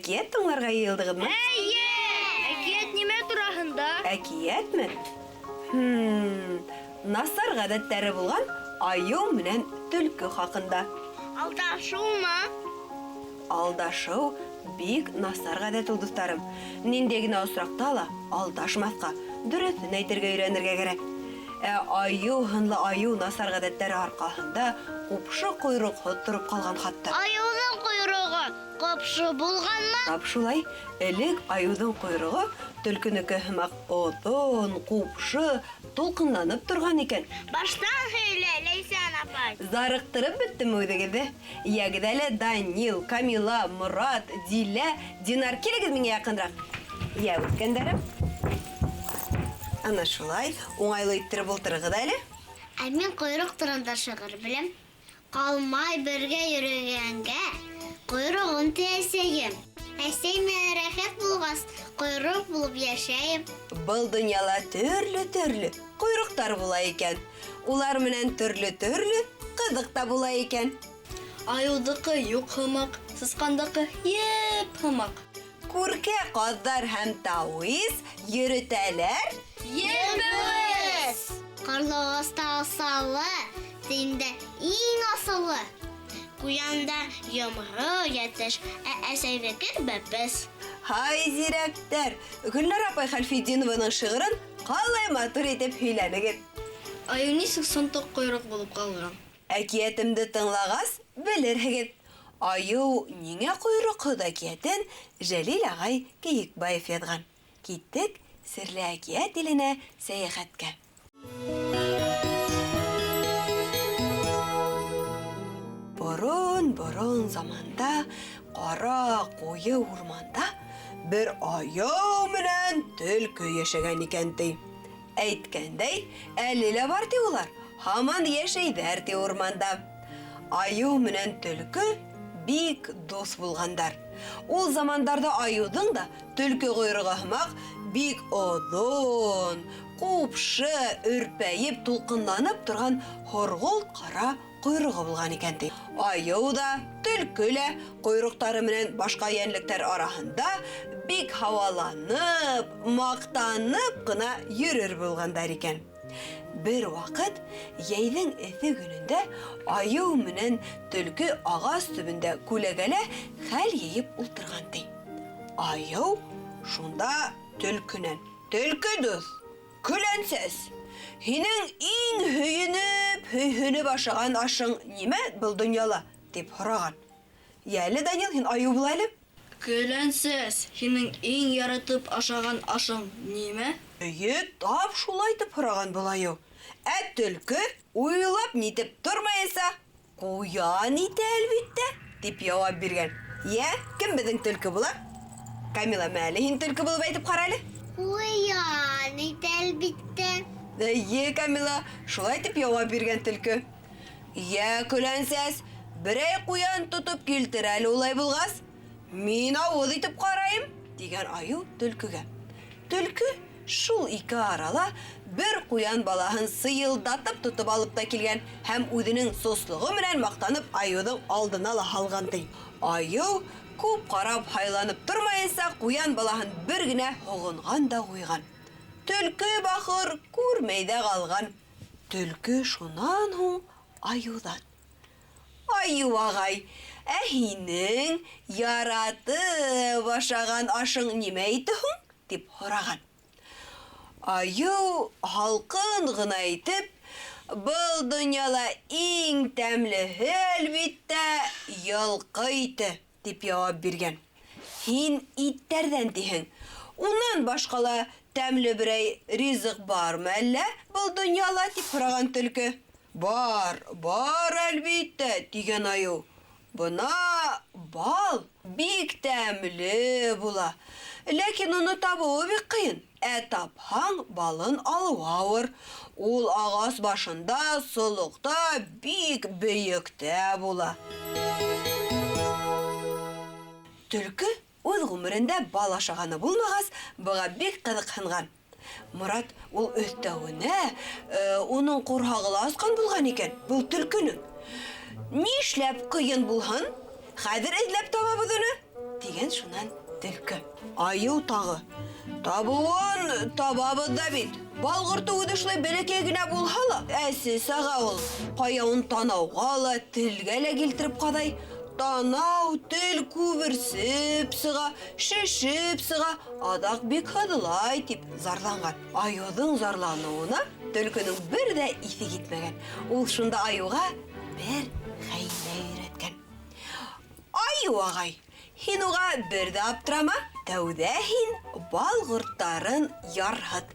әкият тыңларға йыйылдыгызмы? Әйе! Әкият нимә тураһында? Әкиятме? Насар гадәттәре булган аю менән төлке хакында. Алдашыумы? Алдашыу бик насар гадәт ул, дусларым. Нинди генә осракта ла алдашмаска, дөресен әйтергә өйрәнергә кирәк. Аю, һынлы аю насар гадәттәре аркаһында купшы койрык торып калган хатта. Аюның койрыгы копшы булганмы? Тап шулай, элек аюдың койрыгы төлкенеке һымак оҙон, купшы, тулҡынланып торган икән. Баштан һөйлә, Ләйсән апай. Зарыҡтырып бөттөмө үҙегеҙҙе? Ягъҙә лә Данил, Камила, Морат, Дилә, Динар, килегеҙ миңә яҡыныраҡ. Үткәндәрем. Ана шулай, уңайлы иттереп ултырығыҙ әле. Ә мин койрык турында шиғыр беләм. Ҡалмай бергә йөрөгәнгә ҡойроғон тейәсәйем. Әсәй менән рәхәт булғас, ҡойроҡ булып йәшәйем. Был донъяла төрлө ҡойроҡтар була икән. Улар менән төрлө ҡыҙыҡ та була икән. Аюҙыҡы юҡ һымаҡ, сысҡандыҡы еп һымаҡ. Күркә ҡаҙҙар һәм тауис йөрөтәләр. Ебеүес! Ҡарлығаста асалы, тиндә иң асылы. Куянда йомро йәтеш, әсәйҙеке бәпес. Һай зирәктәр! Гөлнар апай Хәлфетдинованың шиғырын ҡалай матур итеп һөйләнегеҙ. Аю нисек сонтоҡ ҡойроҡ булып ҡалған? Әкиәтемде тыңлағас, белерһегеҙ. Аю ниңә ҡойроҡһоҙ әкиәтен Жәлил ағай Кейекбаев яҙған. Киттек серле әкиәт иленә сәйәхәткә. Борон заманда ҡара ҡуйы урманда бер аяу менән төлкө йәшәгән икән ти. Әйткәндәй, әле лә бар ти улар, һаман йәшәйҙәр ти урманда. Аю менән төлкө бик дус булғандар. Ул замандарда аюҙың да төлкө ҡойроғо һымаҡ бик оҙон, ҡупшы, өрпәйеп, тулҡынланып торған һорғолт ҡара ҡойроғо булған икән ти. Аю да, төлкө лә ҡойроҡтары менән башҡа йәнлектәр араһында бик һауаланып, маҡтанып ҡына йөрөр булғандар икән. Бер ваҡыт йәйҙең эҫе көнөндә аю менән төлкө ағас төбөндә күләгәлә хәл йыйып ултырған ти. Аю шунда төлкөнән: "Төлкө дуҫ, көләнсәс, һинең иң һөйөнөп ашаған ашың нимә был донъяла?" дип һораған. "Йәле, Данил, һин аю була әле?" Көләнсәс, һинең иң яратып ашаған ашың нимә? Тап шулай тип һораған был аю. Төлкө уйлап нитеп тормайса, "Ҡуян ите әлбиттә", дип яуап биргән. Кем беҙҙең төлкө була? Камила, мәле һин төлкө булып әйтеп ҡара әле. Ҡуян ите әлбиттә. Камила, шулай тип яуап биргән төлкө. Көләнсәс, берәй ҡуян тотоп килтер әле улай булғас. Мин ауыҙ итеп ҡарайым, дигән аю төлкөгә. Төлкө шул ике арала бер ҡуян балаһын сыйылдатып тотоп алып та килгән һәм үҙенең сослоғо менән маҡтанып аюҙың алдына ла һалған ти. Аю күп ҡарап һайланып тормайынса ҡуян балаһын бер генә һоғонған да ҡуйған. Төлкө бахыр күрмәй ҙә ҡалған. Төлкө шунан һуң аюҙан: "Аю ағай, һинең яратып ашаған ашың нимә ите һуң?" дип һораған. Аю һалҡын ғына итеп: "Был донъяла иң тәмлеһе әлбиттә йылҡы ите", дип яуап биргән. "Һин иттәрҙән тиһең. Унан башҡа ла тәмле берәй ризыҡ бармы әллә был донъяла?" дип һораған төлкө. Бар әлбиттә", дигән аю. "Бына бал бик тәмле була. Ләкин уны табыуы бик ҡыйын. Тапһаң, балын алыу ауыр. Ул ағас башында, солоҡта, бик бейектә була." Төлкө үҙ ғүмерендә бал ашағаны булмағас, быға бик ҡыҙыҡһынған. Морат ул өҫтәүенә уның ҡурһағы ла асҡан булған икән, был төлкөнөң. "Нишләп ҡыйын булһын? Хәҙер эҙләп табабыҙ уны", дигән шунан төлкө. Аю тагы. Табуын табабыз да бит. Балгырты үзе шулай бәләкәй генә булһа ла, әсе сага ул. Каяун танауга ла, телгә лә килтереп кадай. Танау, тел күберсеп сыга, шешеп сыга, адак бик һыдылай дип зарланган. Аюдың зарлануына төлкөнең бер дә исе китмәгән. Ул шунда аюга бер хәйлә өйрәткән. Аю агай, һин уга бер дә аптырама. Тәүдә һин балгырттарын ярһыт.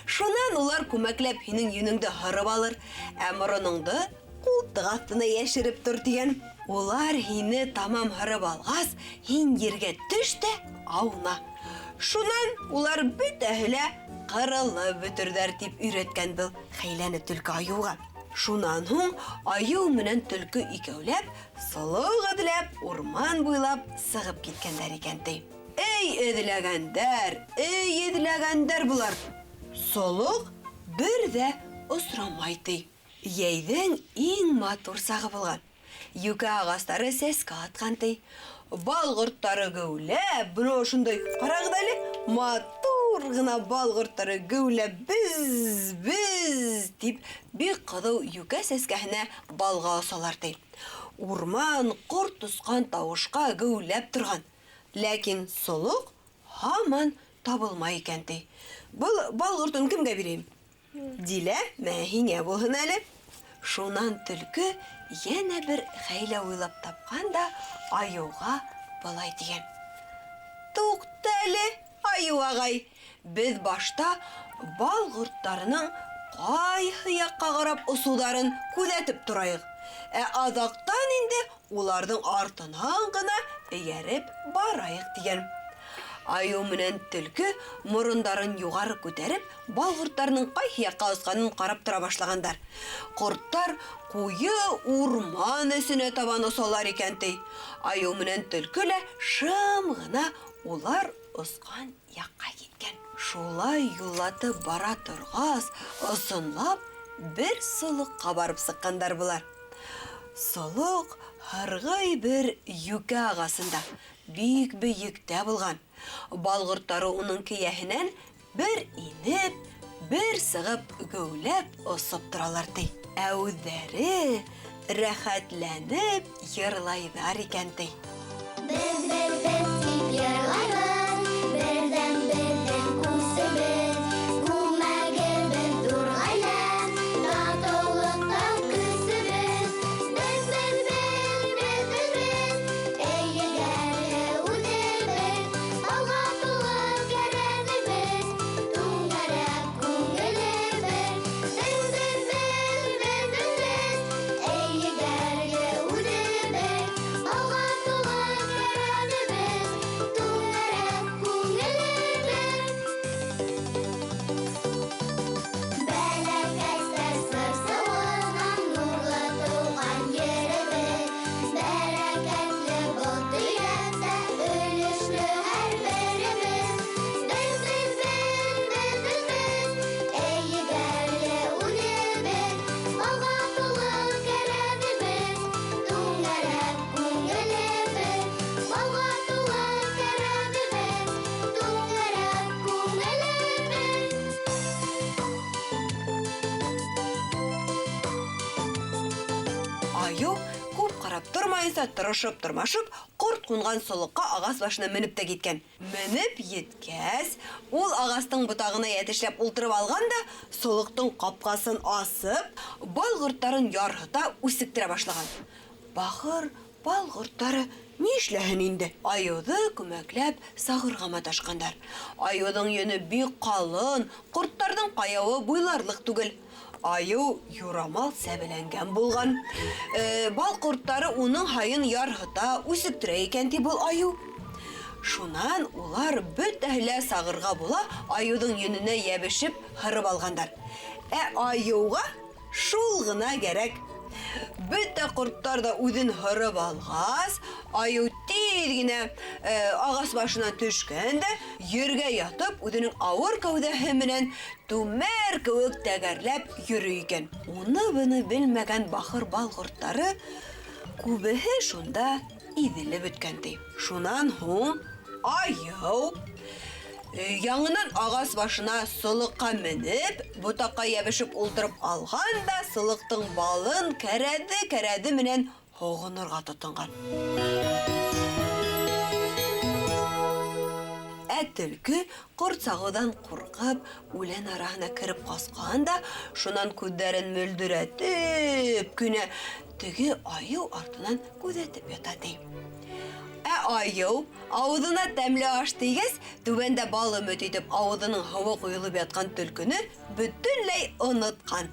Шунан улар күмәкләп һинең йөнеңдә һырып алыр, ә морыныңды култык астына яшереп тор дигән. Улар һине тамам һырып алгас, һин ергә төш тә ауна. Шунан улар бөтәһе лә кырылып бөтерҙәр дип өйрәткән был хәйләне төлкө аюга. Шунан һуң аю менән төлкө икәүләп, солык эҙләп, урман буйлап сығып киткәндәр икән ти. Эй эҙләгәндәр булар. Солык бер дә осрамай ти. Йәйҙең иң матур сағы булған. Юка ағастары сәскә атҡан ти. Балғырттары геүләп, бына ошондай ҡарағыҙ әле, матур ғына балғырттары геүләп біз дип бик ҡыҙыу юка сәскәһенә балға осалар ти. Урман ҡорт осҡан тауышҡа геүләп торған. Ләкин солоҡ һаман табылмай икән ти. Был балғыртын кемгә бирәйем? Дилә, мә һиңә булһын әле. Шунан төлкө йәнә бер хәйлә уйлап тапҡан да аюға былай тигән. Туҡта әле, аю ағай. Беҙ башта балғырттарының ҡайһы яҡҡа ҡарап осоуҙарын күҙәтеп торайыҡ. Ә аҙаҡтан инде уларҙың артынан ғына эйәреп барайыҡ тигән. Аю менән төлкө морондарын юғары күтәреп, балғырттарының ҡайһы яҡҡа осҡанын ҡарап тора башлағандар. Ҡорттар ҡуйы урман эсенә табан осалар икән ти. Аю менән төлкө лә шым ғына улар осҡан яҡҡа киткән. Шулай юллатып бара торғас, ысынлап бер солоҡҡа барып сыҡҡандар булар. Солоҡ һырғый бер йүкә ағасында, бик бейектә булған. Балғырттары уның кейәһенән бер инеп, бер сығып геүләп осоп торалар ти. Ә үҙҙәре рәхәтләнеп йырлайҙар икән ти. Без тип йырлайбыҙ, берҙән күсебеҙ, күмәгебеҙ ҙур ғаилә, татыулыҡтан көсөбөҙ. Без, эйегәре үҙебеҙ, алға тулы кәрәнебеҙ, түңәрәк күңелебеҙ. Без, эйегәре үҙебеҙ, алға тулы кәрәнебеҙ, түңәрәк күңелебеҙ. Бәләкәстәр сыр-сыуынан нурлы тыуған еребеҙ, бәрәкәтле был төйәктә өлөшлө һәр беребеҙ. Без, эйегәре үҙебеҙ, алға тулы кәрәнебеҙ, түңәрәк күңелебеҙ, алға тулы кәрәнебеҙ, түңәрәк күңелебеҙ. Аю күп ҡарап тормайынса тырышып-тырмашып, ҡорт ҡунған солоҡҡа ағас башына менеп тә киткән. Менеп еткәс, ул ағастың ботағына йәтешләп ултырып алған да, солоҡтың ҡапҡасын асып, балғырттарын ярһыта үсектерә башлаған. Бахыр балғырттары нишләһен инде? Аюҙы күмәкләп сағырға маташҡандар. Аюҙың йөнө бик ҡалын, ҡорттарҙың ҡаяуы буйларлыҡ түгел. Аю юрамал сәбәләнгән булған. Бал ҡорттары уның һайын ярһыта, үсектерә икән ти был аю. Шунан улар бөтәһе лә сағырға була, аюҙың йөнөнә йәбешеп һырып алғандар. Ә аюға шул ғына кәрәк. Бөтә ҡорттар да үҙен һырып алғас, аю тиҙ генә ағас башына төшкән дә, ергә ятып, үҙенең ауыр кәүҙәһе менән түмәр кеүек тәгәрләп йөрөй икән. Уны-быны белмәгән бахыр балғырттары күбеһе шунда иҙелеп бөткән ти. Шунан һуң Аяу. Яңынан ағас башына сылыққа мініп, бұтаққа ябышып ултырып алған да сылықтың балын кәрәді менен хоғынырға тұтынған. Түлкі құрт сағудан қорқып, үлен арағына кіріп қасқан да, шунан көддерін мөлдіретіп, күні түгі аю артынан көдетіп ятады. Аю ауызына тәмлі ашты егес, түбенде балы өтетіп ауызының хауы қойылып ятқан түлкіні бүтінлей ұнытқан.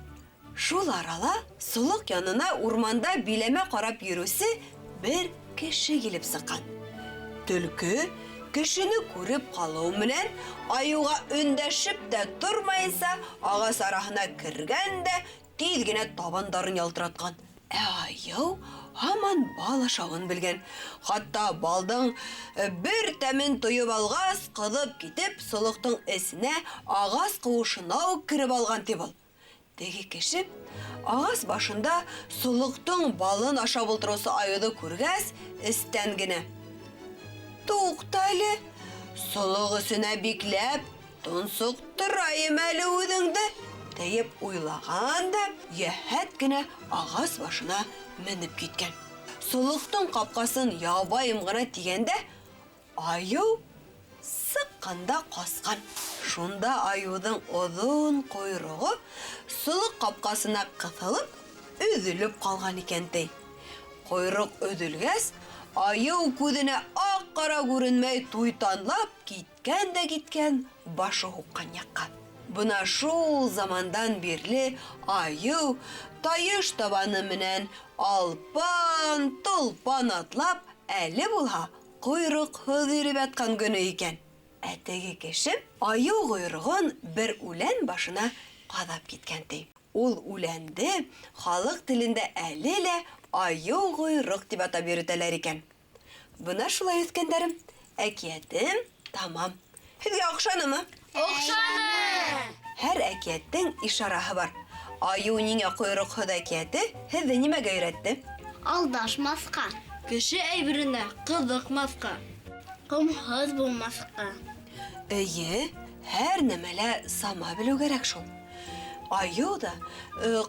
Шул арала сұлық янына урманда билеме қарап йөрүсе бір кеше келіп сыққан. Түлкі кешені көріп қалу менен аюға өндәшіп тә тұрмайса, ағас арасына кіргәндә тиз генә табандарын ялтыратқан. Аю һаман бал ашауын білген. Хатта балдың бір тәмін тойып алғас, қылып кетіп, сұлықтың ісіне ағас қуышына кіріп алған тебіл. Теге кеше ағас башында сұлықтың балын ашап отырысы аюды көргәс, істен генә: «Туқтайлы, сұлық үсіне бикләп, тұнсықтырайым әлі өдіңді», дейіп ойлағанда, ехәт кенә ағас башына мініп кеткен. Сұлықтың қапқасын ябайым ғана тигенде, аю сыққанда қасқан. Шунда аюдың ұзын қойрығы сұлық қапқасына қысылып, үзіліп қалған екенді. Қойрық үзілгәс, аю көзіне ақ-қара көрінмей туйтанлап кеткен башы хуққан яққа. Бұна шул замандан берлі аю тайыш табаны менен алпан, толпан атлап, әлі болға қойрық хөзіріп атқан күні екен. Әтеге кешім аю қойрығын бір үлән башына қадап кеткенді. Ол үләнді халық тілінде әлі аю қойрық деп атап йөртәләр екен. Бұна шулай өткендерім. Әкиятім тамам. Һеҙгә оҡшанымы? Оҡшаны! Һәр әкияттің ишараһы бар. Аю ниңә ҡойроҡһоҙ әкияте һеҙҙе нимәгә өйрәтте? Алдашмаҫҡа. Кеше әйберенә ҡыҙыҡмаҫҡа. Ҡомһоҙ булмаҫҡа. Эйе, һәр нәмәлә сама белеү кәрәк шул. Аю да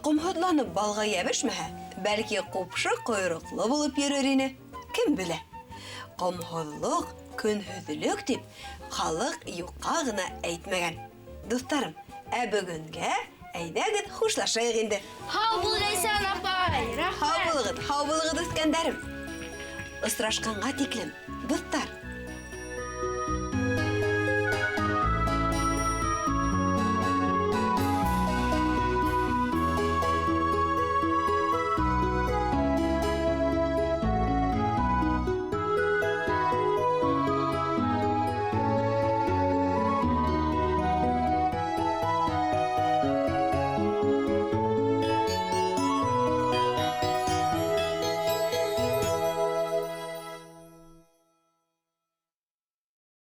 ҡомһоҙланып балға йәбешмәһә, бәлки ҡупшы ҡойроҡлы булып йөрөр ине. Кем белә? Ҡомһоҙлоҡ, көнһөҙлөк тип, халыҡ юҡҡа ғына әйтмәгән. Дуҫтарым, бөгөнгә әйҙәгеҙ хушлашайыҡ инде. Һау бул, Ләйсән апай! Һау булығыҙ, Үҫкәндәрем. Осрашҡанға тиклем, дуҫтар,